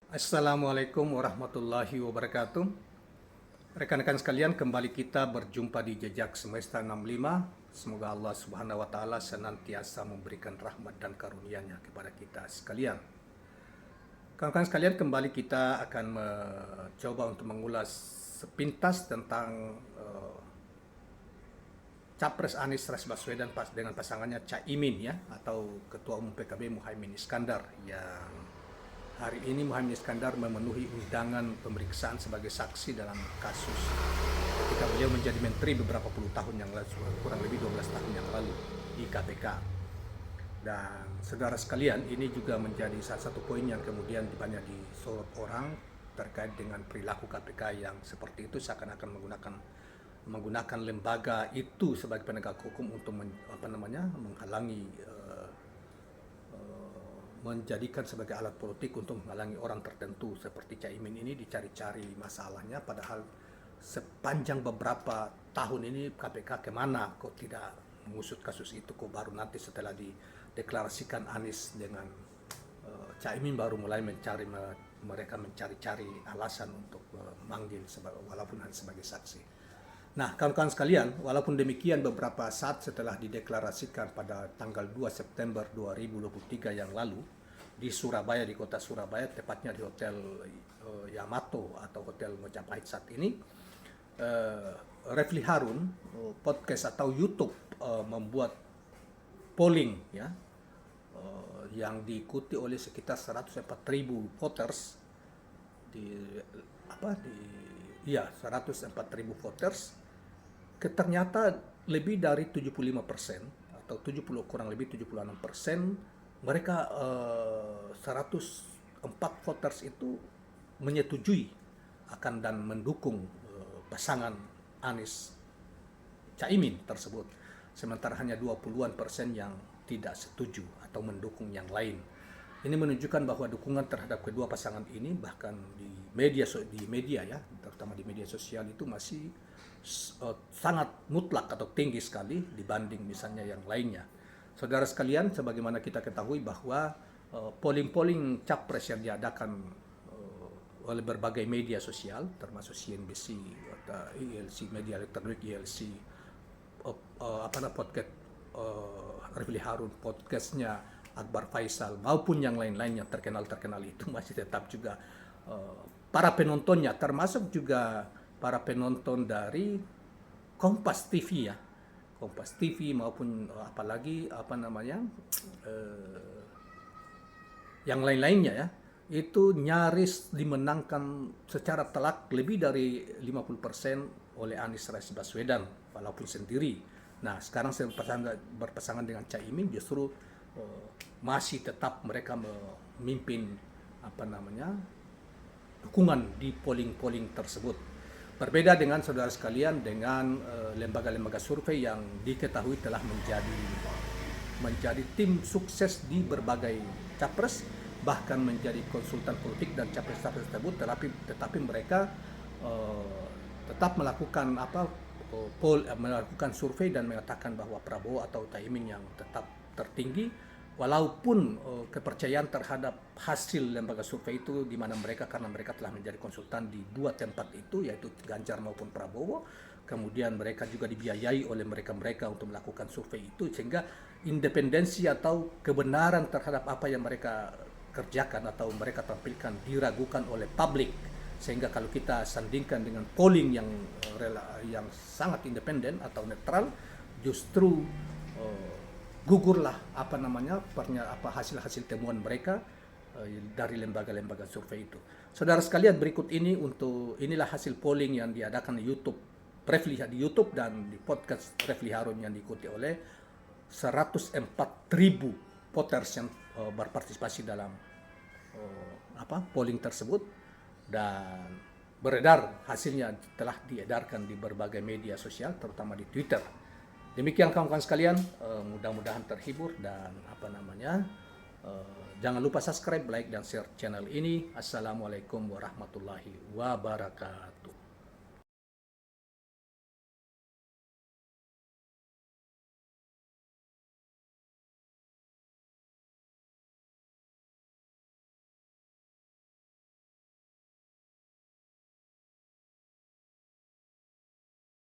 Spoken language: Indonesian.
Assalamualaikum warahmatullahi wabarakatuh. Rekan-rekan sekalian, kembali kita berjumpa di Jejak Semesta 65. Semoga Allah Subhanahu wa taala senantiasa memberikan rahmat dan karunia-Nya kepada kita sekalian. Kawan-kawan sekalian, kembali kita akan mencoba untuk mengulas sepintas tentang Capres Anies Rashid Baswedan dengan pasangannya Caimin ya, atau Ketua Umum PKB Muhaimin Iskandar, yang hari ini Muhaimin Iskandar memenuhi undangan pemeriksaan sebagai saksi dalam kasus ketika beliau menjadi menteri beberapa puluh tahun yang lalu, kurang lebih 12 tahun yang lalu di KPK. Dan saudara sekalian, ini juga menjadi salah satu poin yang kemudian banyak disorot orang terkait dengan perilaku KPK yang seperti itu, seakan-akan menggunakan lembaga itu sebagai penegak hukum untuk menghalangi, menjadikan sebagai alat politik untuk menghalangi orang tertentu seperti Caimin ini dicari-cari masalahnya, padahal sepanjang beberapa tahun ini KPK kemana kok tidak mengusut kasus itu, kok baru nanti setelah dideklarasikan Anies dengan Caimin baru mulai mereka mencari-cari alasan untuk memanggil walaupun hanya sebagai saksi. Nah, kawan-kawan sekalian, walaupun demikian beberapa saat setelah dideklarasikan pada tanggal 2 September 2023 yang lalu di Surabaya, di kota Surabaya, tepatnya di Hotel Yamato atau Hotel Majapahit saat ini, Refli Harun podcast atau YouTube membuat polling ya, yang diikuti oleh sekitar 104.000 voters di 104.000 voters. Ternyata lebih dari 75% atau 70, kurang lebih 76%, mereka 104 voters itu menyetujui akan dan mendukung pasangan Anies Caimin tersebut. Sementara hanya 20-an% yang tidak setuju atau mendukung yang lain. Ini menunjukkan bahwa dukungan terhadap kedua pasangan ini bahkan di media ya, terutama di media sosial itu masih sangat mutlak atau tinggi sekali dibanding misalnya yang lainnya. Saudara sekalian, sebagaimana kita ketahui bahwa polling capres yang diadakan oleh berbagai media sosial termasuk CNBC, ILC, media elektronik ILC, podcast Refli Harun, podcastnya Akbar Faisal maupun yang lain-lain yang terkenal itu masih tetap juga para penontonnya, termasuk juga para penonton dari Kompas TV ya, Kompas TV maupun apalagi yang lain-lainnya ya, itu nyaris dimenangkan secara telak lebih dari 50% oleh Anies Rashid Baswedan walaupun sendiri. Nah, sekarang saya berpasangan dengan Caimin, justru masih tetap mereka memimpin dukungan di polling tersebut. Berbeda dengan saudara sekalian dengan lembaga-lembaga survei yang diketahui telah menjadi tim sukses di berbagai capres, bahkan menjadi konsultan politik dan capres-capres tersebut, tetapi mereka tetap melakukan melakukan survei dan mengatakan bahwa Prabowo atau Caimin yang tetap tertinggi, walaupun kepercayaan terhadap hasil lembaga survei itu di mana karena mereka telah menjadi konsultan di dua tempat itu, yaitu Ganjar maupun Prabowo. Kemudian mereka juga dibiayai oleh mereka untuk melakukan survei itu, sehingga independensi atau kebenaran terhadap apa yang mereka kerjakan atau mereka tampilkan diragukan oleh publik. Sehingga kalau kita sandingkan dengan polling yang sangat independen atau netral, justru gugurlah hasil-hasil temuan mereka dari lembaga-lembaga survei itu. Saudara sekalian, berikut inilah hasil polling yang diadakan di YouTube dan di podcast Refli Harun yang diikuti oleh 104.000 voters yang berpartisipasi dalam polling tersebut, dan beredar hasilnya telah diedarkan di berbagai media sosial terutama di Twitter. Demikian kawan-kawan sekalian, mudah-mudahan terhibur dan jangan lupa subscribe, like dan share channel ini. Assalamualaikum warahmatullahi wabarakatuh.